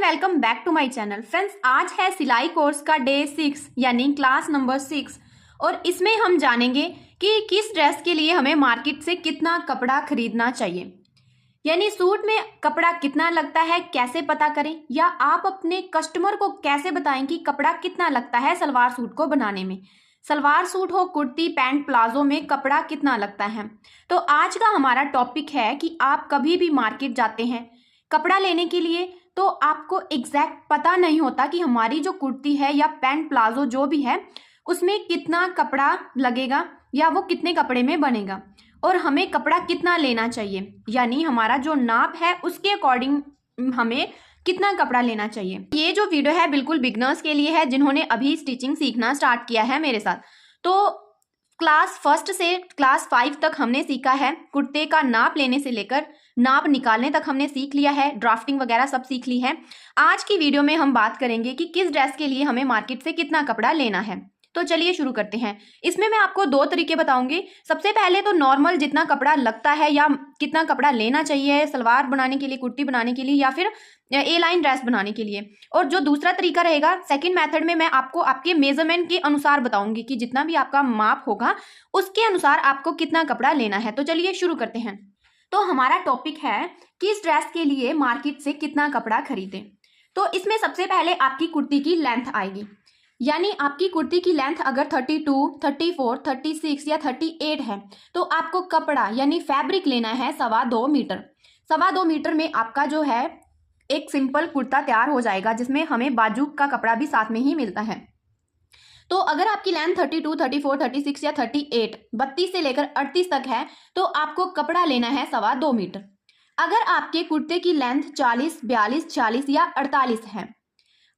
And welcome back to my channel. Friends, आज है सिलाई कोर्स का डे 6 यानी क्लास नंबर 6 और इसमें हम जानेंगे कि किस ड्रेस के लिए हमें मार्केट से कितना कपड़ा खरीदना चाहिए, यानी सूट में कपड़ा कितना लगता है कैसे पता करें, या आप अपने कस्टमर को कैसे बताएं कि कपड़ा कितना लगता है सलवार सूट को बनाने में। सलवार सूट हो, कुर्ती, पैंट, प्लाजो में कपड़ा कितना लगता है। तो आज का हमारा टॉपिक है कि आप कभी भी मार्केट जाते हैं कपड़ा लेने के लिए तो आपको एग्जैक्ट पता नहीं होता कि हमारी जो कुर्ती है या पैंट प्लाजो जो भी है उसमें कितना कपड़ा लगेगा या वो कितने कपड़े में बनेगा और हमें कपड़ा कितना लेना चाहिए, यानी हमारा जो नाप है उसके अकॉर्डिंग हमें कितना कपड़ा लेना चाहिए। ये जो वीडियो है बिल्कुल बिगनर्स के लिए है जिन्होंने अभी स्टिचिंग सीखना स्टार्ट किया है मेरे साथ। तो क्लास 1 से क्लास 5 तक हमने सीखा है, कुर्ते का नाप लेने से लेकर नाप निकालने तक हमने सीख लिया है, ड्राफ्टिंग वगैरह सब सीख ली है। आज की वीडियो में हम बात करेंगे कि किस ड्रेस के लिए हमें मार्केट से कितना कपड़ा लेना है। तो चलिए शुरू करते हैं। इसमें मैं आपको 2 तरीके बताऊंगी। सबसे पहले तो नॉर्मल जितना कपड़ा लगता है या कितना कपड़ा लेना चाहिए सलवार बनाने के लिए, कुर्ती बनाने के लिए या फिर ए लाइन ड्रेस बनाने के लिए, और जो दूसरा तरीका रहेगा सेकंड मेथड में मैं आपको आपके मेजरमेंट के अनुसार बताऊंगी कि जितना भी आपका माप होगा उसके अनुसार आपको कितना कपड़ा लेना है। तो चलिए शुरू करते हैं। तो हमारा टॉपिक है किस ड्रेस के लिए मार्केट से कितना कपड़ा खरीदें। तो इसमें सबसे पहले आपकी कुर्ती की लेंथ आएगी, यानी आपकी कुर्ती की लेंथ अगर 32, 34, 36 या 38 है तो आपको कपड़ा यानी फैब्रिक लेना है 2.25 मीटर। 2.25 मीटर में आपका जो है एक सिंपल कुर्ता तैयार हो जाएगा जिसमें हमें बाजू का कपड़ा भी साथ में ही मिलता है। तो अगर आपकी लेंथ 32, 34, 36 या 38, 32 से लेकर 38 तक है तो आपको कपड़ा लेना है 2.25 मीटर। अगर आपके कुर्ते की लेंथ 40, 42, 40 या 48 है,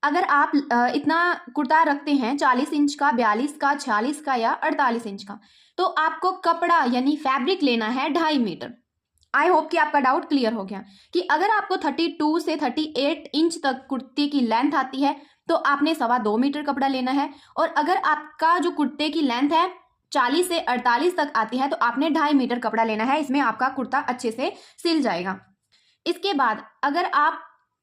अगर आप इतना कुर्ता रखते हैं 40 इंच का, 42 का, 46 का या 48 इंच का, तो आपको कपड़ा यानी फैब्रिक लेना है 2.5 मीटर। आई होप कि आपका डाउट क्लियर हो गया कि अगर आपको 32 से 38 इंच तक कुर्ती की लेंथ आती है तो आपने 2.25 मीटर कपड़ा लेना है, और अगर आपका जो कुर्ते की लेंथ है 40 से 48 तक आती है तो आपने 2.5 मीटर कपड़ा लेना है। इसमें आपका कुर्ता अच्छे से सिल जाएगा। इसके बाद अगर आप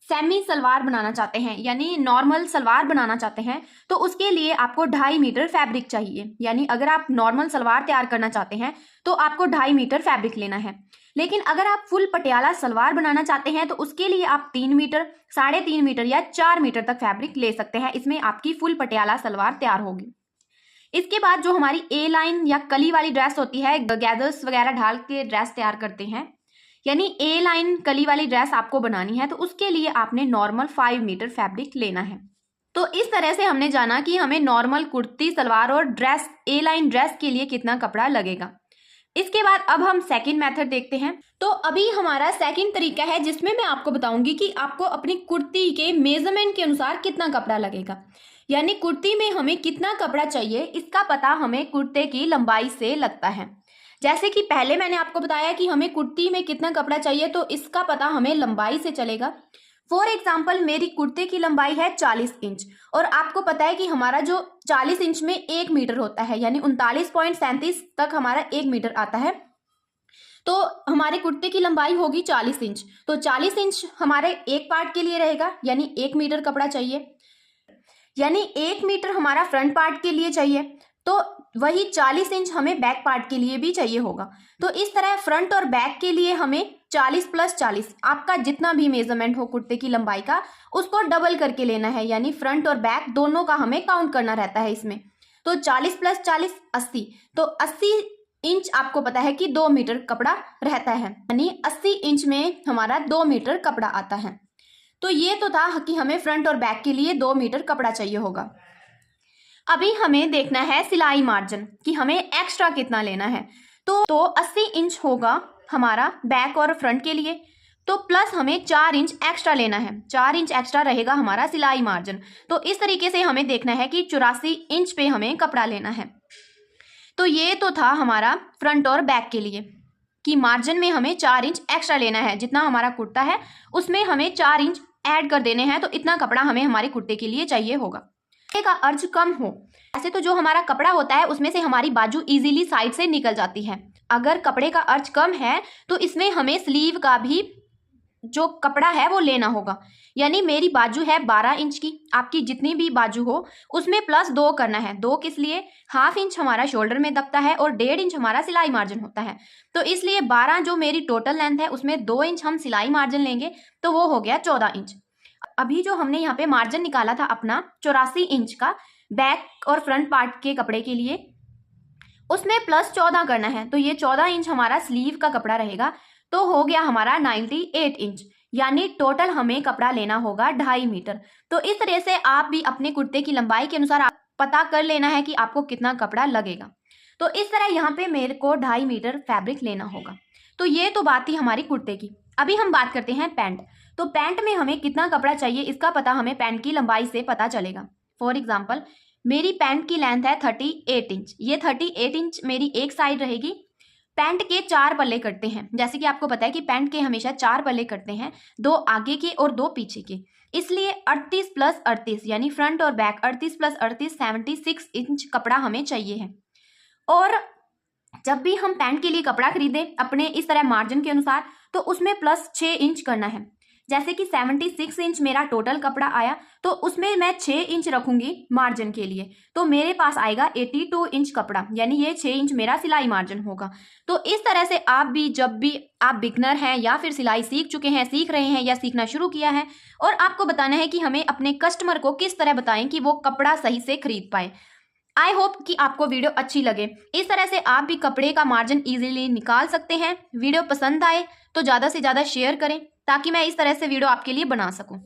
सेमी सलवार बनाना चाहते हैं यानी नॉर्मल सलवार बनाना चाहते हैं तो उसके लिए आपको 2.5 मीटर फैब्रिक चाहिए, यानी अगर आप नॉर्मल सलवार तैयार करना चाहते हैं तो आपको 2.5 मीटर फैब्रिक लेना है। लेकिन अगर आप फुल पटियाला सलवार बनाना चाहते हैं तो उसके लिए आप 3 मीटर, 3.5 मीटर या 4 मीटर तक फैब्रिक ले सकते हैं। इसमें आपकी फुल पटियाला सलवार तैयार होगी। इसके बाद जो हमारी ए लाइन या कली वाली ड्रेस होती है, गैदर्स वगैरह ढाल के ड्रेस तैयार करते हैं, यानी ए लाइन कली वाली ड्रेस आपको बनानी है तो उसके लिए आपने नॉर्मल 5 मीटर फैब्रिक लेना है। तो इस तरह से हमने जाना कि हमें नॉर्मल कुर्ती सलवार और ड्रेस ए लाइन ड्रेस के लिए कितना कपड़ा लगेगा। इसके बाद अब हम सेकंड मेथड देखते हैं। तो अभी हमारा सेकंड तरीका है जिसमें मैं आपको बताऊंगी कि आपको अपनी कुर्ती के मेजरमेंट के अनुसार कितना कपड़ा लगेगा, यानी कुर्ती में हमें कितना कपड़ा चाहिए इसका पता हमें कुर्ते की लंबाई से लगता है। जैसे कि पहले मैंने आपको बताया कि हमें कुर्ती में कितना कपड़ा चाहिए तो इसका पता हमें लंबाई से चलेगा। फॉर एग्जाम्पल मेरी कुर्ते की लंबाई है 40 इंच और आपको पता है कि हमारा जो 40 इंच में 1 मीटर होता है, यानी 39.37 तक हमारा 1 मीटर आता है। तो हमारे कुर्ते की लंबाई होगी 40 इंच, तो 40 इंच हमारे एक पार्ट के लिए रहेगा, यानी 1 मीटर कपड़ा चाहिए, यानी 1 मीटर हमारा फ्रंट पार्ट के लिए चाहिए, तो वही 40 इंच हमें बैक पार्ट के लिए भी चाहिए होगा। तो इस तरह फ्रंट और बैक के लिए हमें 40 + 40 आपका जितना भी मेजरमेंट हो कुर्ते की लंबाई का उसको डबल करके लेना है, यानी फ्रंट और बैक दोनों का हमें काउंट करना रहता है इसमें। तो 40 + 40 80, तो 80 इंच आपको पता है कि 2 मीटर कपड़ा रहता है, यानी 80 इंच में हमारा 2 मीटर कपड़ा आता है। तो ये तो था कि हमें फ्रंट और बैक के लिए 2 मीटर कपड़ा चाहिए होगा। अभी हमें देखना है सिलाई मार्जिन कि हमें एक्स्ट्रा कितना लेना है। तो 80 इंच होगा हमारा बैक और फ्रंट के लिए, तो प्लस हमें 4 इंच एक्स्ट्रा लेना है, 4 इंच एक्स्ट्रा रहेगा हमारा सिलाई मार्जिन। तो इस तरीके से हमें देखना है कि 84 इंच पे हमें कपड़ा लेना है। तो ये तो था हमारा फ्रंट और बैक के लिए कि मार्जिन में हमें 4 इंच एक्स्ट्रा लेना है, जितना हमारा कुर्ता है उसमें हमें 4 इंच ऐड कर देने हैं, तो इतना कपड़ा हमें हमारे कुर्ते के लिए चाहिए होगा। का अर्ज कम हो, ऐसे तो जो हमारा कपड़ा होता है उसमें से हमारी बाजू इजीली साइड से निकल जाती है। अगर कपड़े का अर्ज कम है तो इसमें हमें स्लीव का भी जो कपड़ा है वो लेना होगा, यानी मेरी बाजू है 12 इंच की, आपकी जितनी भी बाजू हो उसमें प्लस 2 करना है। 2 किस लिए, हाफ इंच हमारा शोल्डर में दबता है और 1.5 इंच हमारा सिलाई मार्जिन होता है, तो इसलिए 12 जो मेरी टोटल लेंथ है उसमें 2 इंच हम सिलाई मार्जिन लेंगे, तो वो हो गया 14 इंच। अभी जो हमने यहाँ पे मार्जिन निकाला था अपना 84 इंच का बैक और फ्रंट पार्ट के कपड़े के लिए, उसमें प्लस 14 करना है, तो ये 14 इंच हमारा स्लीव का कपड़ा रहेगा, तो हो गया हमारा 98 इंच। यानी टोटल हमें कपड़ा लेना होगा 2.5 मीटर। तो इस तरह से आप भी अपने कुर्ते की लंबाई के अनुसार पता कर लेना है कि आपको कितना कपड़ा लगेगा। तो इस तरह यहाँ पे मेरे को 2.5 मीटर फैब्रिक लेना होगा। तो ये तो बात थी हमारी कुर्ते की। अभी हम बात करते हैं पैंट। तो पैंट में हमें कितना कपड़ा चाहिए इसका पता हमें पैंट की लंबाई से पता चलेगा। फॉर एग्जाम्पल मेरी पैंट की लेंथ है 38 इंच, ये 38 इंच मेरी एक साइड रहेगी। पैंट के 4 पल्ले कटते हैं, जैसे कि आपको पता है कि पैंट के हमेशा 4 पल्ले कटते हैं, 2 आगे के और 2 पीछे के, इसलिए 38 प्लस 38 यानी फ्रंट और बैक 38 प्लस 38 76 इंच कपड़ा हमें चाहिए है। और जब भी हम पैंट के लिए कपड़ा खरीदें अपने इस तरह मार्जिन के अनुसार, तो उसमें प्लस 6 इंच करना है। जैसे कि 76 इंच मेरा टोटल कपड़ा आया, तो उसमें मैं 6 इंच रखूंगी मार्जिन के लिए, तो मेरे पास आएगा 82 इंच कपड़ा, यानी ये 6 इंच मेरा सिलाई मार्जिन होगा। तो इस तरह से आप भी जब भी आप बिगनर हैं या फिर सिलाई सीख चुके हैं, सीख रहे हैं या सीखना शुरू किया है, और आपको बताना है कि हमें अपने कस्टमर को किस तरह बताएं कि वो कपड़ा सही से खरीद पाए। आई होप कि आपको वीडियो अच्छी लगे। इस तरह से आप भी कपड़े का मार्जिन इजीली निकाल सकते हैं। वीडियो पसंद आए तो ज़्यादा से ज़्यादा शेयर करें ताकि मैं इस तरह से वीडियो आपके लिए बना सकूं।